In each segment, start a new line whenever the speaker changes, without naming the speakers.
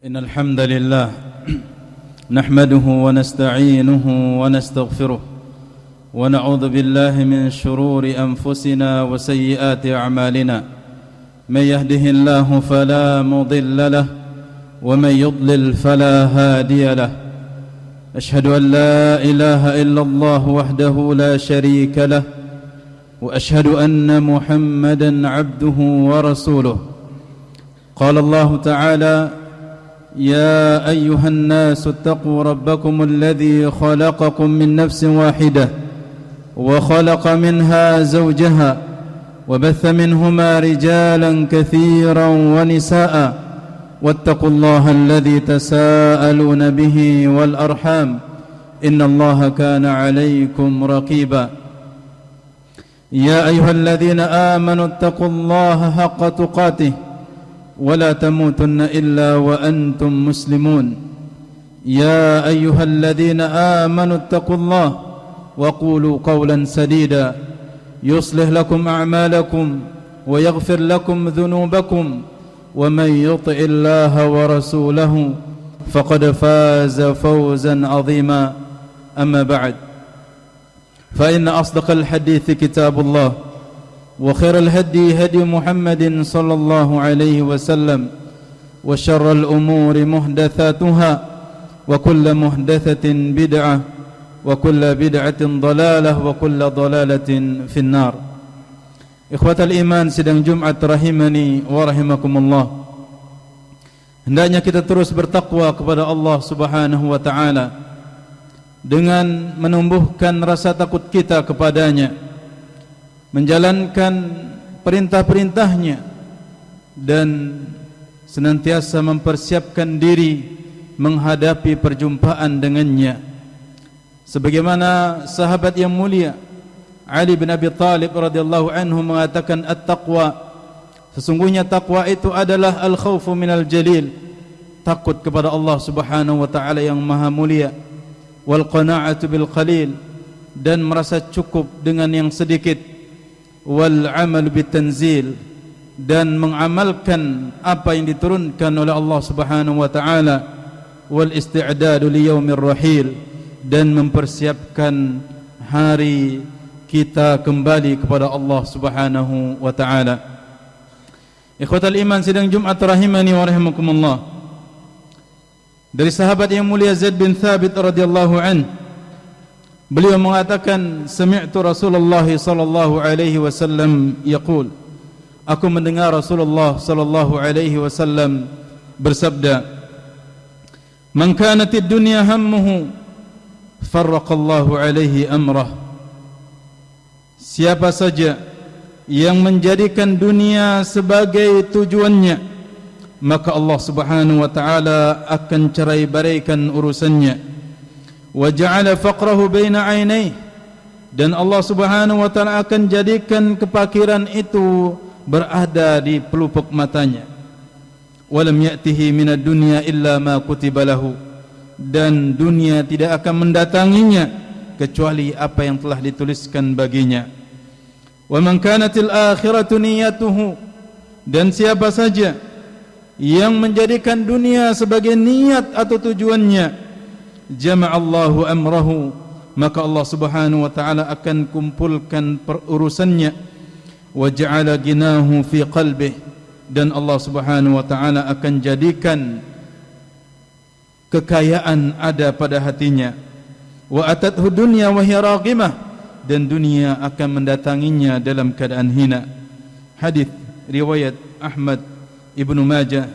إن الحمد لله نحمده ونستعينه ونستغفره ونعوذ بالله من شرور أنفسنا وسيئات أعمالنا من يهده الله فلا مضل له ومن يضلل فلا هادي له أشهد أن لا إله إلا الله وحده لا شريك له وأشهد أن محمدا عبده ورسوله قال الله تعالى يا أيها الناس اتقوا ربكم الذي خلقكم من نفس واحدة وخلق منها زوجها وبث منهما رجالا كثيرا ونساء واتقوا الله الذي تساءلون به والأرحام إن الله كان عليكم رقيبا يا أيها الذين آمنوا اتقوا الله حق تقاته ولا تموتن إلا وأنتم مسلمون يا أيها الذين آمنوا اتقوا الله وقولوا قولا سديدا يصلح لكم أعمالكم ويغفر لكم ذنوبكم ومن يطع الله ورسوله فقد فاز فوزا عظيما أما بعد فإن أصدق الحديث كتاب الله وخير الهدي هدي محمد صلى الله عليه وسلم وشر الأمور محدثاتها وكل محدثة بدعة وكل بدعة ضلالة وكل ضلالة في النار. Ikhwatal iman, sidang Jumat rahimani wa rahimakumullah. Hendaknya kita terus bertakwa kepada Allah Subhanahu wa taala dengan menumbuhkan rasa takut kita kepadanya, menjalankan perintah-perintahnya dan senantiasa mempersiapkan diri menghadapi perjumpaan dengannya. Sebagaimana sahabat yang mulia Ali bin Abi Thalib radhiyallahu anhu mengatakan, at-taqwa, sesungguhnya takwa itu adalah al-khawfu minal jalil, takut kepada Allah Subhanahu wa taala yang maha mulia, wal qana'atu bil qalil, dan merasa cukup dengan yang sedikit, wal amal bitanzil, dan mengamalkan apa yang diturunkan oleh Allah Subhanahu wa taala, wal isti'dadu li yaumir rahil, dan mempersiapkan hari kita kembali kepada Allah Subhanahu wa taala. Ikhwatal iman, sidang Jumat rahimani wa rahimakumullah. Dari sahabat yang mulia Zaid bin Thabit radhiyallahu anhu, beliau mengatakan, sami'tu Rasulullah sallallahu alaihi wasallam yaqul, aku mendengar Rasulullah sallallahu alaihi wasallam bersabda, man kanatid dunya hammuhu farraqallahu alaihi amrah. Siapa saja yang menjadikan dunia sebagai tujuannya, maka Allah Subhanahu wa taala akan cerai-beraikan urusannya. Wa ja'ala faqrahu baina 'ainayhi, dan Allah Subhanahu wa taala akan jadikan kefakiran itu berada di pelupuk matanya. Wa lam ya'tihi minad dunya illa ma kutiba lahu, dan dunia tidak akan mendatanginya kecuali apa yang telah dituliskan baginya. Wa man kanatil akhiratu niyyatuhu, dan siapa saja yang menjadikan dunia sebagai niat atau tujuannya, jama'allahu amrahu, maka Allah Subhanahu wa taala akan kumpulkan urusannya. Wa ja'ala ginahu fi qalbihi, dan Allah Subhanahu wa taala akan jadikan kekayaan ada pada hatinya. Wa atathu dunya wa hiya raghimah, dan dunia akan mendatanginya dalam keadaan hina. Hadis riwayat Ahmad, Ibnu Majah,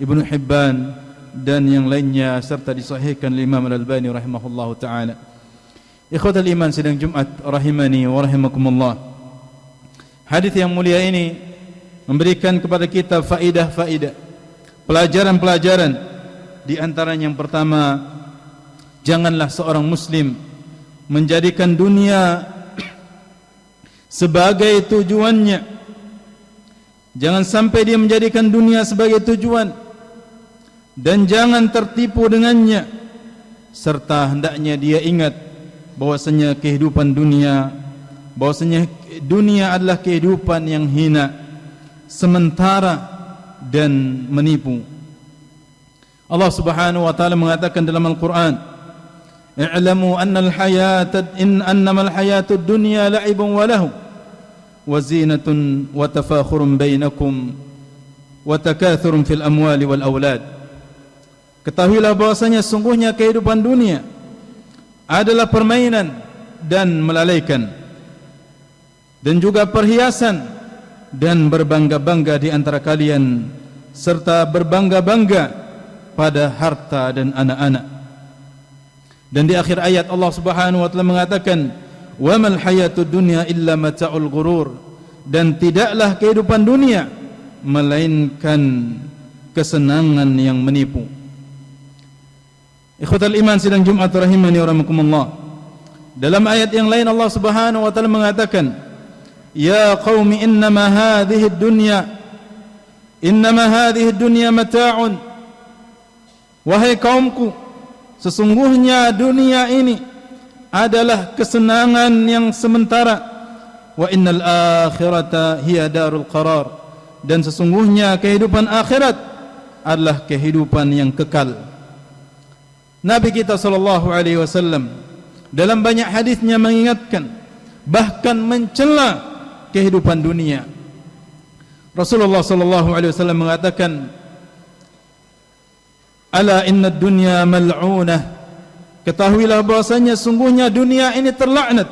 Ibnu Hibban, dan yang lainnya, serta disahihkan oleh Imam Al-Albani rahimahullahu taala. Ikhwatal iman, sidang Jumat rahimani wa rahimakumullah. Hadis yang mulia ini memberikan kepada kita faidah-faidah, pelajaran-pelajaran. Di antaranya yang pertama, janganlah seorang muslim menjadikan dunia sebagai tujuannya. Jangan sampai dia menjadikan dunia sebagai tujuan, dan jangan tertipu dengannya, serta hendaknya dia ingat bahwasanya kehidupan dunia, bahwasanya dunia adalah kehidupan yang hina, sementara dan menipu. Allah Subhanahu wa taala mengatakan dalam Al-Qur'an, "I'lamu annamal hayatud dunya la'ibun wa lahu wa zinatun wa tafakhurun bainakum wa takathurun fil amwali wal aulad." Ketahuilah bahwasanya sungguhnya kehidupan dunia adalah permainan dan melalaikan, dan juga perhiasan dan berbangga-bangga di antara kalian, serta berbangga-bangga pada harta dan anak-anak. Dan di akhir ayat Allah Subhanahu wa taala mengatakan, "Wa mal hayatud dunya illa mata'ul ghurur." Dan tidaklah kehidupan dunia melainkan kesenangan yang menipu. Ikhwatal iman sidang Jumat rahimani wa rahimakumullah. Dalam ayat yang lain Allah Subhanahu wa taala mengatakan, "Ya qaumi innama hadhihi dunya mata'un." Wahai kaumku, sesungguhnya dunia ini adalah kesenangan yang sementara. Wa innal akhirata hiya darul qarar. Dan sesungguhnya kehidupan akhirat adalah kehidupan yang kekal. Nabi kita sallallahu alaihi wasallam dalam banyak hadisnya mengingatkan, bahkan mencela kehidupan dunia. Rasulullah sallallahu alaihi wasallam mengatakan, "Ala inna dunya mal'unah." Ketahuilah bahwasanya sungguhnya dunia ini terlaknat.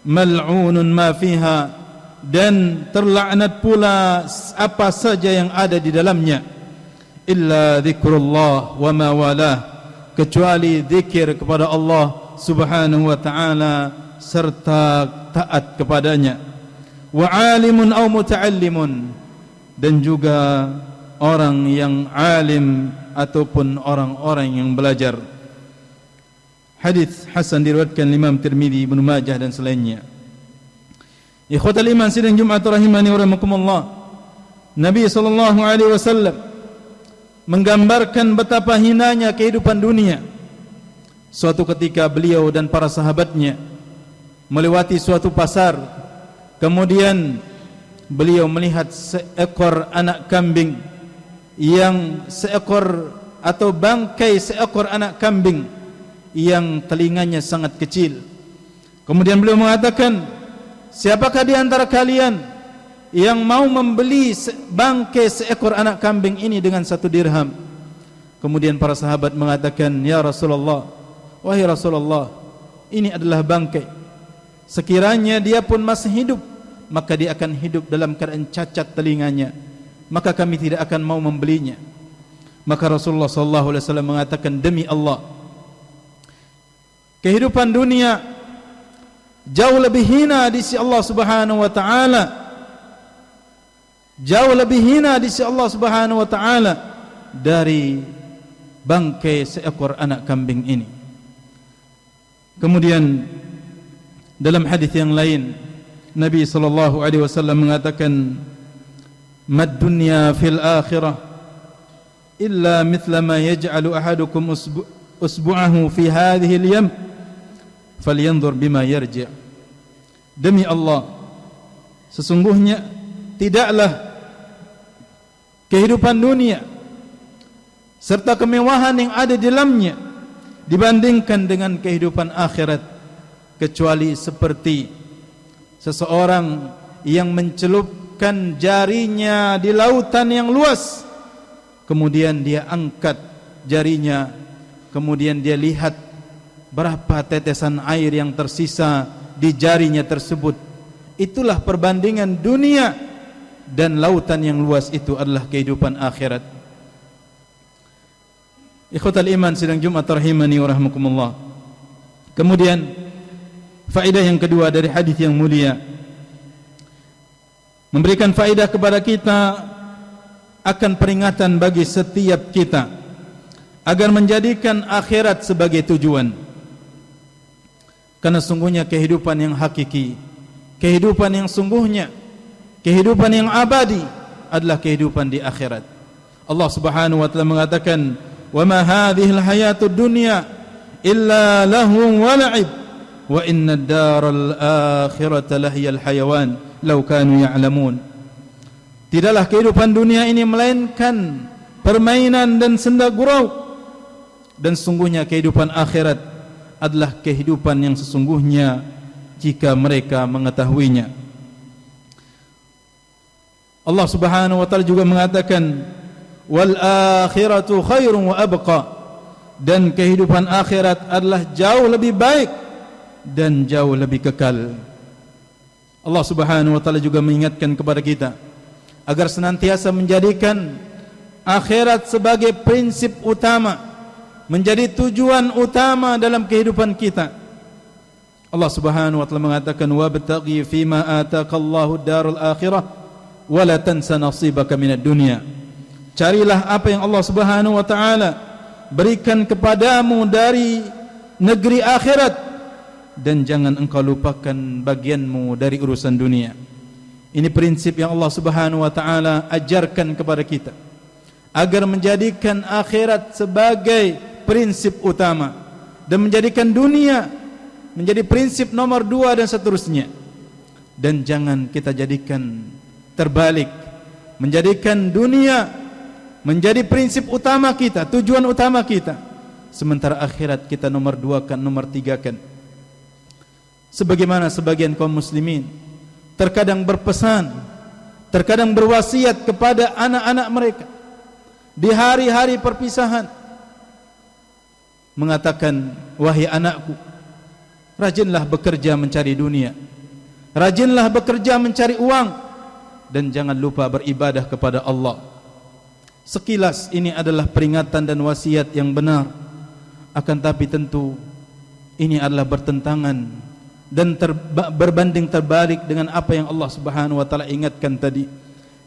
Mal'unun ma fiha, dan terlaknat pula apa saja yang ada di dalamnya. Illa dzikrullah wa ma walah, kecuali zikir kepada Allah Subhanahu wa taala serta taat kepadanya. Wa alimun aw muta'allimun, dan juga orang yang alim ataupun orang-orang yang belajar. Hadis hasan diriwayatkan Imam Tirmizi, Ibnu Majah dan selainnya. Ikhwatal iman sidang Jumat rahimani wa rahimakumullah. Nabi sallallahu alaihi wasallam menggambarkan betapa hinanya kehidupan dunia. Suatu ketika beliau dan para sahabatnya melewati suatu pasar. Kemudian beliau melihat seekor anak kambing, yang seekor atau bangkai seekor anak kambing yang telinganya sangat kecil. Kemudian beliau mengatakan, "Siapakah di antara kalian yang mau membeli bangkai seekor anak kambing ini dengan 1 dirham?" Kemudian para sahabat mengatakan, "Ya Rasulullah, wahai Rasulullah, ini adalah bangkai. Sekiranya dia pun masih hidup, maka dia akan hidup dalam keadaan cacat telinganya, maka kami tidak akan mau membelinya." Maka Rasulullah SAW mengatakan, "Demi Allah, kehidupan dunia jauh lebih hina di sisi Allah Subhanahu wa taala, jauh lebih hina di sisi Allah Subhanahu wa taala dari bangkai seekor anak kambing ini." Kemudian dalam hadis yang lain Nabi sallallahu alaihi wasallam mengatakan, "Mad dunya fil akhirah illa mithla ma yaj'alu ahadukum usbu'ahu fi hadhihi al-yam falyanzur bima yarji'." Demi Allah, sesungguhnya tidaklah kehidupan dunia serta kemewahan yang ada di dalamnya dibandingkan dengan kehidupan akhirat, kecuali seperti seseorang yang mencelupkan jarinya di lautan yang luas, kemudian dia angkat jarinya, kemudian dia lihat berapa tetesan air yang tersisa di jarinya tersebut. Itulah perbandingan dunia dan lautan yang luas itu adalah kehidupan akhirat. Ikhwatal iman sidang Jumat rahimani wa rahmakumullah. Kemudian faedah yang kedua dari hadis yang mulia memberikan faedah kepada kita akan peringatan bagi setiap kita agar menjadikan akhirat sebagai tujuan. Karena sungguhnya kehidupan yang hakiki, kehidupan yang sungguhnya, kehidupan yang abadi adalah kehidupan di akhirat. Allah Subhanahu wa taala mengatakan, "Wa ma hadhihi al-hayatud dunya illa lahun wa la'ib wa inna ad-daral akhirata lahiyal hayawan law kanu ya'lamun." Tidaklah kehidupan dunia ini melainkan permainan dan senda gurau. Dan sesungguhnya kehidupan akhirat adalah kehidupan yang sesungguhnya jika mereka mengetahuinya. Allah Subhanahu wa taala juga mengatakan, wal akhiratu khairun wa abqa, dan kehidupan akhirat adalah jauh lebih baik dan jauh lebih kekal. Allah Subhanahu wa taala juga mengingatkan kepada kita agar senantiasa menjadikan akhirat sebagai prinsip utama, menjadi tujuan utama dalam kehidupan kita. Allah Subhanahu wa taala mengatakan, wabtaghi fima ataqallahu darul akhirah wala tansa nasibaka minad dunya. Carilah apa yang Allah Subhanahu wa taala berikan kepadamu dari negeri akhirat, dan jangan engkau lupakan bagianmu dari urusan dunia. Ini prinsip yang Allah Subhanahu wa taala ajarkan kepada kita agar menjadikan akhirat sebagai prinsip utama dan menjadikan dunia menjadi prinsip nomor 2 dan seterusnya. Dan jangan kita jadikan terbalik, menjadikan dunia menjadi prinsip utama kita, tujuan utama kita, sementara akhirat kita nomor 2kan, nomor 3kan. Sebagaimana sebagian kaum muslimin terkadang berpesan, terkadang berwasiat kepada anak-anak mereka di hari-hari perpisahan, mengatakan, wahai anakku, rajinlah bekerja mencari dunia, rajinlah bekerja mencari uang, dan jangan lupa beribadah kepada Allah. Sekilas ini adalah peringatan dan wasiat yang benar, akan tapi tentu ini adalah bertentangan dan berbanding terbalik dengan apa yang Allah Subhanahu wa taala ingatkan tadi.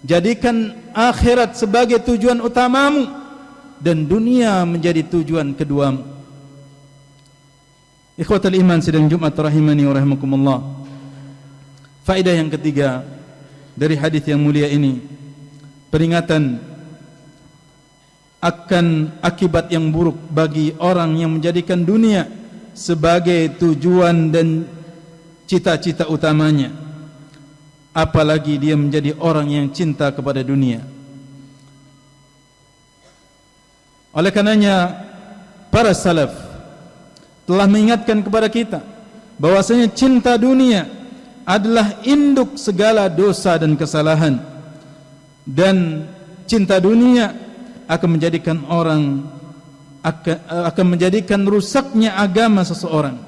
Jadikan akhirat sebagai tujuan utamamu dan dunia menjadi tujuan keduamu. Ikhwatal iman sidang Jumat rahimani wa rahimakumullah. Faedah yang ketiga dari hadis yang mulia ini, peringatan akan akibat yang buruk bagi orang yang menjadikan dunia sebagai tujuan dan cita-cita utamanya, apalagi dia menjadi orang yang cinta kepada dunia. Oleh karenanya para salaf telah mengingatkan kepada kita bahwasanya cinta dunia adalah induk segala dosa dan kesalahan, dan cinta dunia akan menjadikan orang akan menjadikan rusaknya agama seseorang.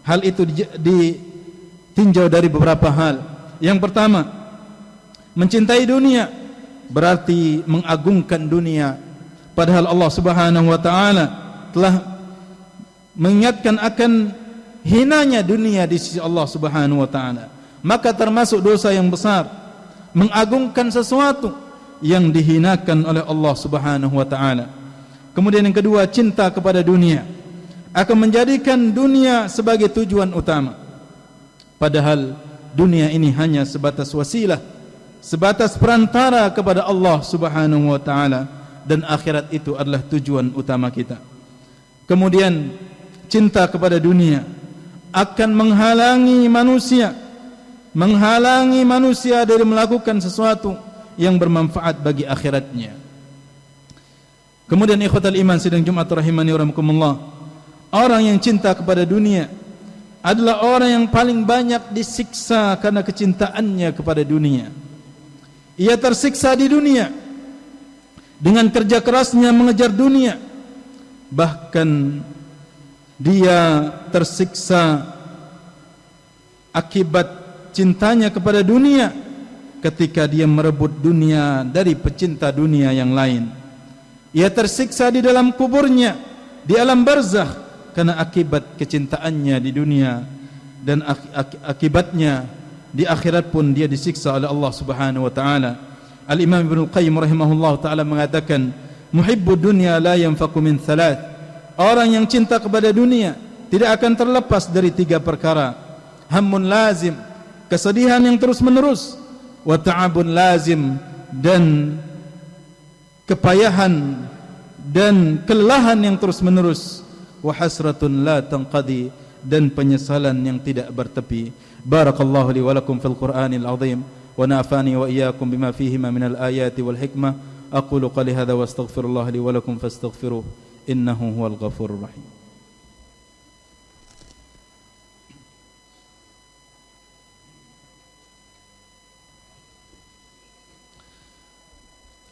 Hal itu ditinjau dari beberapa hal. Yang pertama, mencintai dunia berarti mengagungkan dunia, padahal Allah Subhanahu wa taala telah mengingatkan akan hinanya dunia di sisi Allah Subhanahu wa taala. Maka termasuk dosa yang besar mengagungkan sesuatu yang dihinakan oleh Allah Subhanahu wa taala. Kemudian yang kedua, cinta kepada dunia akan menjadikan dunia sebagai tujuan utama, padahal dunia ini hanya sebatas wasilah, sebatas perantara kepada Allah Subhanahu wa taala, dan akhirat itu adalah tujuan utama kita. Kemudian cinta kepada dunia akan menghalangi manusia dari melakukan sesuatu yang bermanfaat bagi akhiratnya. Kemudian ikhwatal iman sidang Jumat rahimani wa rahimakumullah, orang yang cinta kepada dunia adalah orang yang paling banyak disiksa karena kecintaannya kepada dunia. Ia tersiksa di dunia dengan kerja kerasnya mengejar dunia, bahkan dia tersiksa akibat cintanya kepada dunia ketika dia merebut dunia dari pecinta dunia yang lain. Ia tersiksa di dalam kuburnya, di alam barzakh, karena akibat kecintaannya di dunia, dan akibatnya di akhirat pun dia disiksa oleh Allah Subhanahu wa taala. Al-Imam Ibnu Qayyim rahimahullah taala mengatakan, muhibbud dunya la yanfaqu min thalath. Orang yang cinta kepada dunia tidak akan terlepas dari 3 perkara. Hammun lazim, kesedihan yang terus menerus, wa ta'abun lazim, dan kepayahan dan kelelahan yang terus menerus, wa hasratun la tanqadi, dan penyesalan yang tidak bertepi. Barakallahu li wa lakum fil Qur'anil azim, wa nafani wa iyyakum bima fihi minal ayati wal hikmah. أقول قولي هذا واستغفر الله لي ولكم فاستغفروه إنه هو الغفور الرحيم.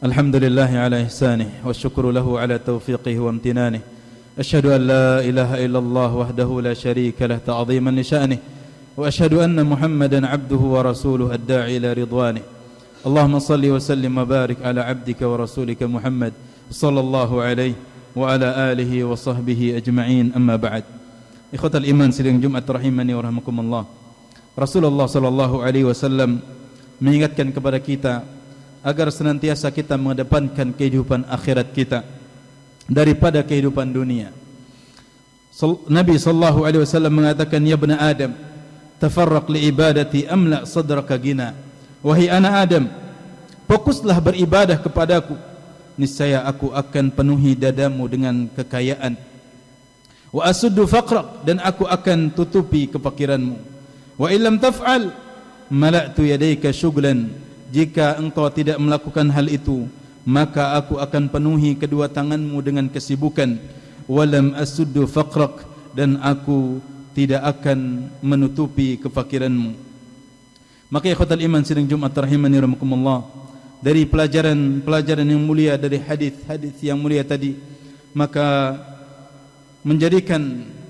الحمد لله على إحسانه والشكر له على توفيقه وامتنانه. أشهد أن لا إله إلا الله وحده لا شريك له تعظيما لشأنه، وأشهد أن محمدا عبده ورسوله الداعي إلى رضوانه. اللهم صل وسلم وبارك على عبدك ورسولك محمد صلى الله عليه وعلى آله وصحبه أجمعين. أما بعد. Ikhwatal iman sidang Jumat rahimani wa rahmakumullah. Rasulullah sallallahu alaihi wasallam mengingatkan kepada kita agar senantiasa kita mengedepankan kehidupan akhirat kita daripada kehidupan dunia. Nabi sallallahu alaihi wasallam mengatakan, ya bani Adam, tafarraq li ibadati amla sadraka gina. Wahai anak Adam, fokuslah beribadah kepadaku, niscaya aku akan penuhi dadamu dengan kekayaan. Wa asuddu faqrak, dan aku akan tutupi kefakiranmu. Wa illam taf'al mala'tu yadayka syughlan, jika engkau tidak melakukan hal itu, maka aku akan penuhi kedua tanganmu dengan kesibukan. Walam asuddu faqrak, dan aku tidak akan menutupi kefakiranmu. Maka ikhwatal iman sidang Jumat rahimani rahimakumullah, dari pelajaran yang mulia dari hadis yang mulia tadi, maka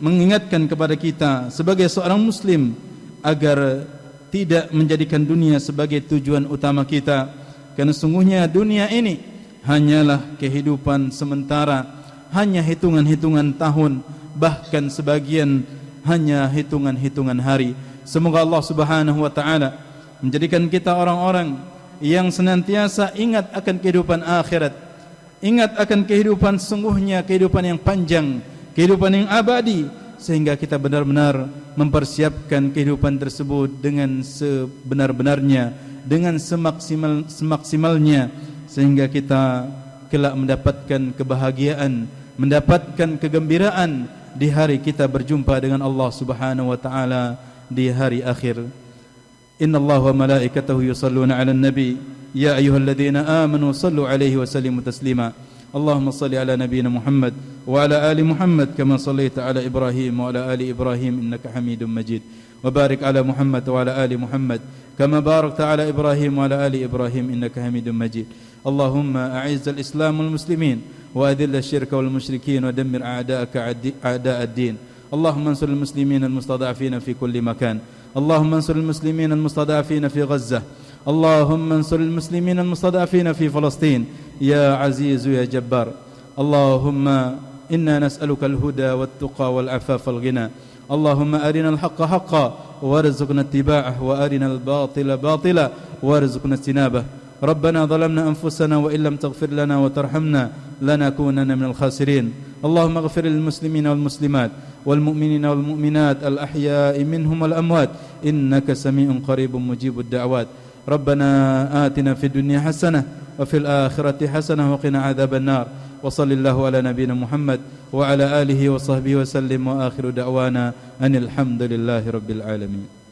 mengingatkan kepada kita sebagai seorang muslim agar tidak menjadikan dunia sebagai tujuan utama kita, karena sungguhnya dunia ini hanyalah kehidupan sementara, hanya hitungan-hitungan tahun, bahkan sebagian hanya hitungan-hitungan hari. Semoga Allah Subhanahu wa taala menjadikan kita orang-orang yang senantiasa ingat akan kehidupan akhirat, ingat akan kehidupan sungguhnya, kehidupan yang panjang, kehidupan yang abadi, sehingga kita benar-benar mempersiapkan kehidupan tersebut dengan sebenar-benarnya, dengan semaksimalnya, sehingga kita kelak mendapatkan kebahagiaan, mendapatkan kegembiraan di hari kita berjumpa dengan Allah Subhanahu wa taala di hari akhir. Innallaha wa malaikatahu yusalluna 'alan nabi ya ayyuhalladzina amanu sallu 'alaihi wa sallimu taslima. Allahumma salli ala nabiyyina Muhammad wa ala ali Muhammad kama sallaita ala Ibrahim wa ala ali Ibrahim innaka Hamidum Majid. Wa barik ala Muhammad wa ala ali Muhammad kama barakta ala Ibrahim wa ala ali Ibrahim innaka Hamidum Majid. Allahumma a'izz al-islam wal muslimin wa adhill asy-syirka wal musyrikin wa dammir a'da'aka a'da' ad-din. Allahumma ansur al-muslimin al-mustada'afin fi kulli makan. Allahumma ansur al-muslimin al-mustada'afin fi Gazzah. اللهم انصر المسلمين المستضعفين في فلسطين يا عزيز يا جبار. اللهم إنا نسألك الهدى والتقى والعفاف والغنى. اللهم أرنا الحق حقا وارزقنا اتباعه وأرنا الباطل باطلا وارزقنا اجتنابه. ربنا ظلمنا أنفسنا وإن لم تغفر لنا وترحمنا لنكونن من الخاسرين. اللهم اغفر للمسلمين والمسلمات والمؤمنين والمؤمنات الأحياء منهم والأموات إنك سميع قريب مجيب الدعوات. ربنا آتنا في الدنيا حسنة وفي الآخرة حسنة وقنا عذاب النار. وصل الله على نبينا محمد وعلى آله وصحبه وسلم وآخر دعوانا أن الحمد لله رب العالمين.